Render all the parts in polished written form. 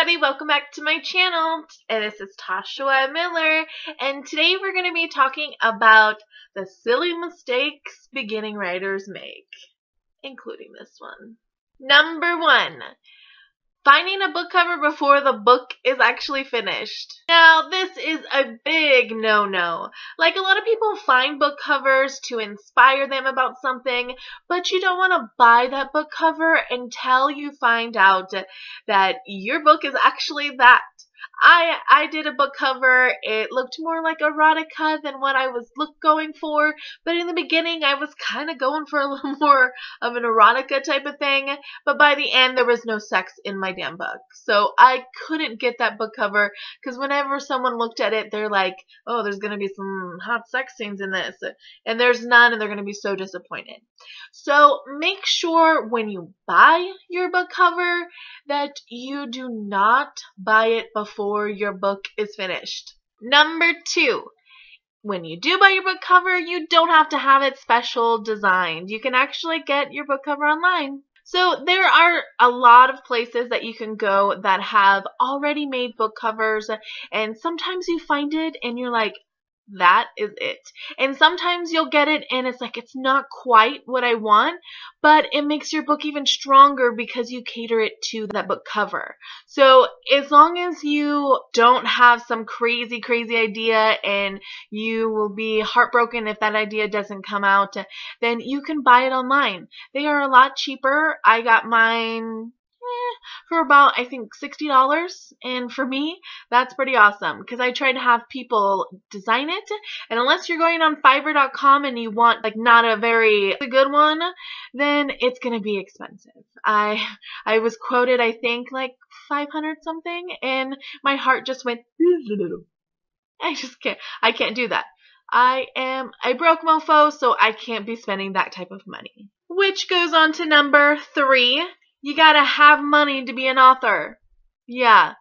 everybody, welcome back to my channel. This is Tasha Miller, and today we're going to be talking about the silly mistakes beginning writers make, including this one. Number 1. Finding a book cover before the book is actually finished. Now, this is a big no-no. Like, a lot of people find book covers to inspire them about something, but you don't want to buy that book cover until you find out that your book is actually that. I did a book cover. It looked more like erotica than what I was going for, but in the beginning I was kind of going for a little more of an erotica type of thing, but by the end there was no sex in my damn book. So I couldn't get that book cover because whenever someone looked at it, they're like, oh, there's going to be some hot sex scenes in this, and there's none, and they're going to be so disappointed. So make sure when you buy your book cover that you do not buy it before your book is finished. Number 2, when you do buy your book cover, you don't have to have it special designed. You can actually get your book cover online. So there are a lot of places that you can go that have already made book covers, and sometimes you find it and you're like, that is it. And sometimes you'll get it and it's like, it's not quite what I want, but it makes your book even stronger because you cater it to that book cover. So as long as you don't have some crazy idea and you will be heartbroken if that idea doesn't come out, then you can buy it online. They are a lot cheaper. I got mine for about, I think, $60, and for me that's pretty awesome because I try to have people design it, and unless you're going on Fiverr.com and you want like not a very good one, then it's gonna be expensive. I was quoted, I think, like 500 something, and my heart just went I can't do that. I am a broke mofo, so I can't be spending that type of money. Which goes on to number 3. You gotta have money to be an author. Yeah.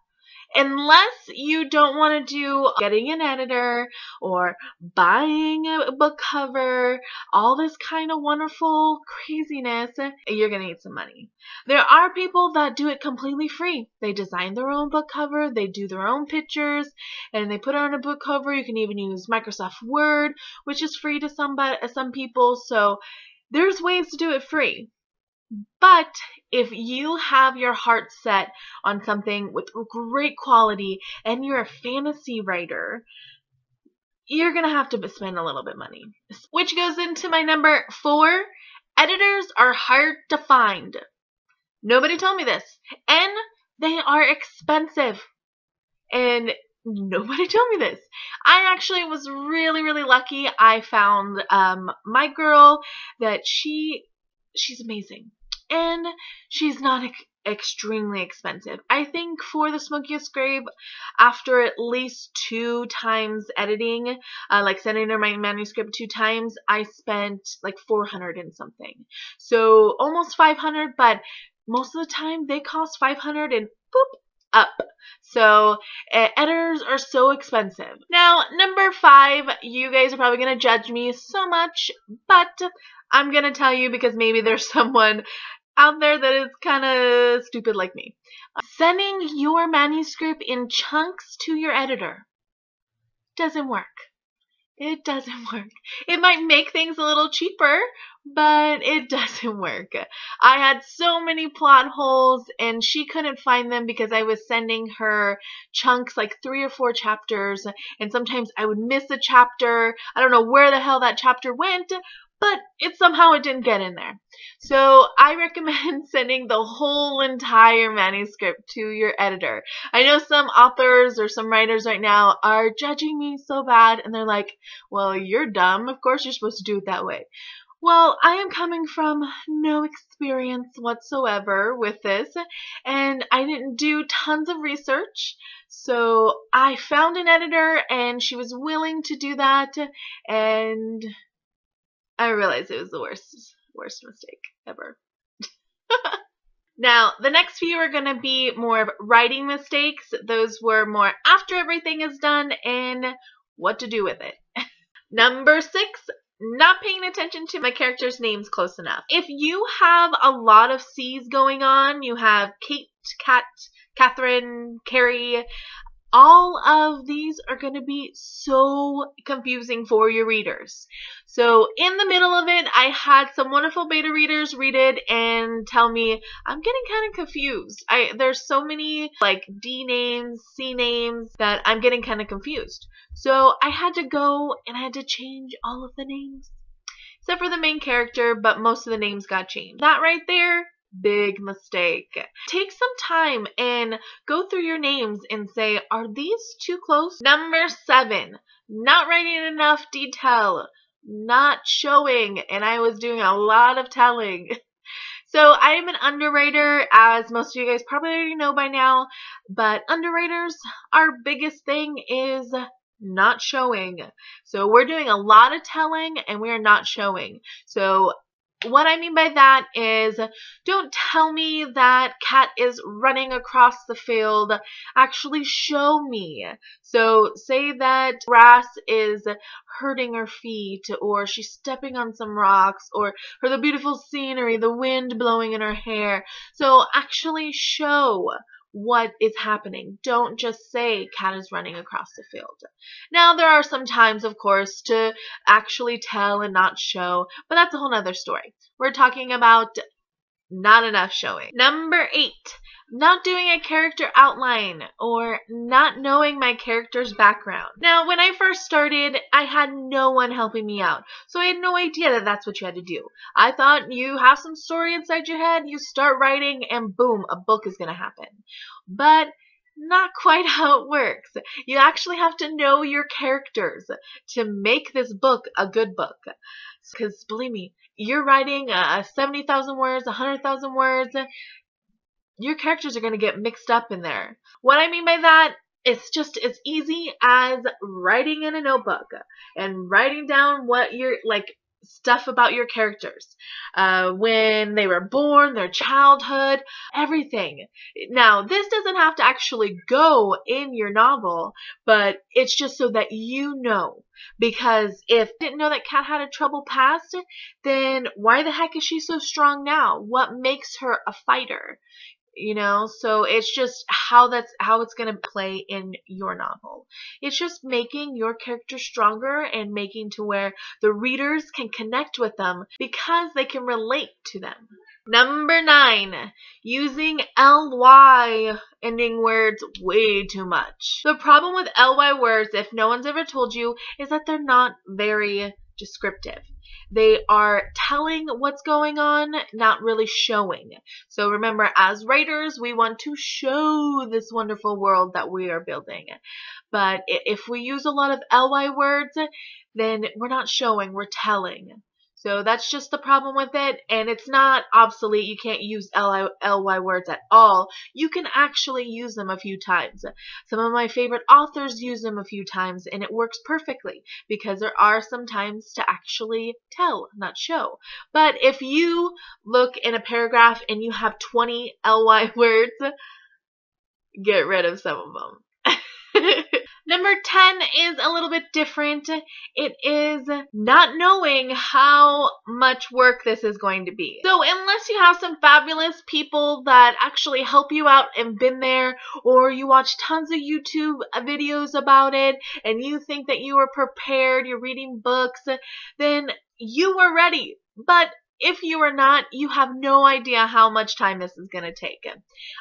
Unless you don't want to do getting an editor or buying a book cover, all this kind of wonderful craziness, you're going to need some money. There are people that do it completely free. They design their own book cover, they do their own pictures, and they put it on a book cover. You can even use Microsoft Word, which is free to some people. So there's ways to do it free. But if you have your heart set on something with great quality and you're a fantasy writer, you're going to have to spend a little bit of money. Which goes into my number 4. Editors are hard to find. Nobody told me this. And they are expensive. And nobody told me this. I actually was really lucky. I found my girl that she's amazing. And she's not extremely expensive. I think for the Smokiest Grave, after at least 2 times editing, like sending her my manuscript 2 times, I spent like 400 and something. So almost 500, but most of the time they cost 500 and boop, up. So editors are so expensive. Now, number 5, you guys are probably going to judge me so much, but I'm going to tell you because maybe there's someone out there that is kind of stupid like me. Sending your manuscript in chunks to your editor doesn't work. It doesn't work. It might make things a little cheaper, but it doesn't work. I had so many plot holes and she couldn't find them because I was sending her chunks, like 3 or 4 chapters, and sometimes I would miss a chapter. I don't know where the hell that chapter went, but somehow it didn't get in there. So I recommend sending the whole entire manuscript to your editor. I know some authors or some writers right now are judging me so bad, and they're like, well, you're dumb. Of course you're supposed to do it that way. Well, I am coming from no experience whatsoever with this, and I didn't do tons of research. So I found an editor, and she was willing to do that, and I realized it was the worst mistake ever. Now, the next few are going to be more of writing mistakes. Those were more after everything is done and what to do with it. Number 6, not paying attention to my characters' names close enough. If you have a lot of C's going on, you have Kate, Kat, Catherine, Carrie, all of these are going to be so confusing for your readers. So in the middle of it, I had some wonderful beta readers read it and tell me, I'm getting kind of confused. There's so many like D names, C names that I'm getting kind of confused. So I had to go and I had to change all of the names. Except for the main character, but most of the names got changed. That right there, big mistake. Take some time and go through your names and say, are these too close? Number 7, not writing enough detail, not showing, and I was doing a lot of telling. So I am an underwriter, as most of you guys probably already know by now, but underwriters, our biggest thing is not showing. So we're doing a lot of telling and we are not showing. So what I mean by that is, don't tell me that Kat is running across the field. Actually show me. So say that grass is hurting her feet, or she's stepping on some rocks, or the beautiful scenery, the wind blowing in her hair. So actually show what is happening. Don't just say Kat is running across the field. Now, there are some times, of course, to actually tell and not show, but that's a whole nother story. We're talking about not enough showing. Number 8, not doing a character outline or not knowing my character's background. Now, when I first started, I had no one helping me out, so I had no idea that that's what you had to do. I thought you have some story inside your head, you start writing, and boom, a book is going to happen. But not quite how it works. You actually have to know your characters to make this book a good book. Because believe me, you're writing 70,000 words, 100,000 words, your characters are going to get mixed up in there. What I mean by that, it's just as easy as writing in a notebook and writing down what you're like, stuff about your characters, when they were born, their childhood, everything. Now, this doesn't have to actually go in your novel, but it's just so that you know. Because if you didn't know that Kat had a troubled past, then why the heck is she so strong now? What makes her a fighter? You know, so it's just how it's going to play in your novel. It's just making your character stronger and making to where the readers can connect with them because they can relate to them. Number 9, using ly ending words way too much. The problem with ly words, if no one's ever told you, is that they're not very descriptive. They are telling what's going on, not really showing. So remember, as writers, we want to show this wonderful world that we are building. But if we use a lot of ly words, then we're not showing, we're telling. So that's just the problem with it, and it's not obsolete. You can't use ly words at all. You can actually use them a few times. Some of my favorite authors use them a few times, and it works perfectly because there are some times to actually tell, not show. But if you look in a paragraph and you have 20 ly words, get rid of some of them. Number 10 is a little bit different. It is not knowing how much work this is going to be. So unless you have some fabulous people that actually help you out and been there, or you watch tons of YouTube videos about it and you think that you are prepared, you're reading books, then you are ready. But if you are not, you have no idea how much time this is going to take.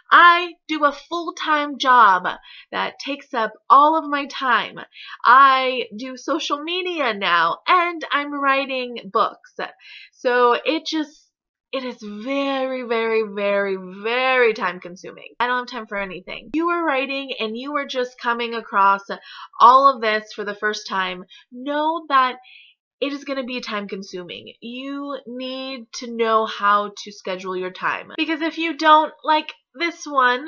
I do a full-time job that takes up all of my time. I do social media now, and I'm writing books. So it is very, very, very, very time consuming. I don't have time for anything. You are writing and you are just coming across all of this for the first time. Know that it is going to be time consuming. You need to know how to schedule your time. Because if you don't, like this one,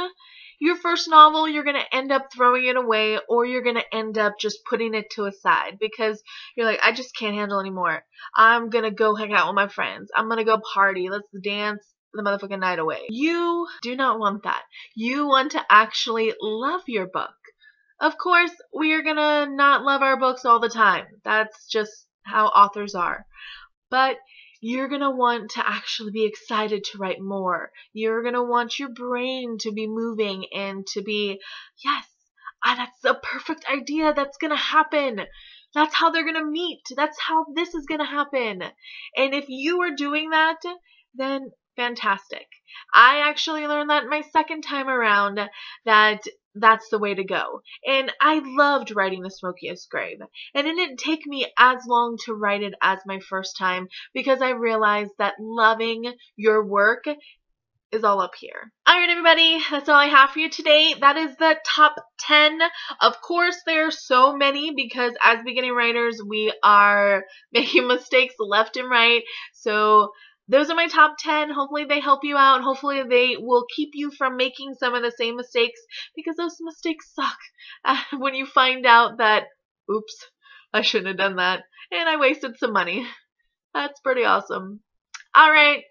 your first novel, you're going to end up throwing it away, or you're going to end up just putting it to a side because you're like, I just can't handle anymore. I'm going to go hang out with my friends. I'm going to go party. Let's dance the motherfucking night away. You do not want that. You want to actually love your book. Of course, we are going to not love our books all the time. That's just how authors are. But you're going to want to actually be excited to write more. You're going to want your brain to be moving and to be, yes, that's a perfect idea. That's going to happen. That's how they're going to meet. That's how this is going to happen. And if you are doing that, then fantastic. I actually learned that my second time around, that that's the way to go. And I loved writing The Smokiest Grave. And it didn't take me as long to write it as my first time, because I realized that loving your work is all up here. Alright everybody, that's all I have for you today. That is the top 10. Of course there are so many, because as beginning writers we are making mistakes left and right. So those are my top 10. Hopefully they help you out. Hopefully they will keep you from making some of the same mistakes, because those mistakes suck when you find out that, oops, I shouldn't have done that, and I wasted some money. That's pretty awesome. Alright,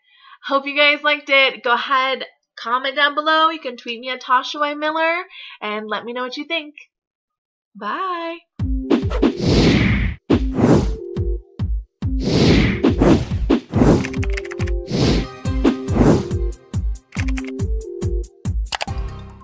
hope you guys liked it. Go ahead, comment down below. You can tweet me at Tasha Y. Miller and let me know what you think. Bye!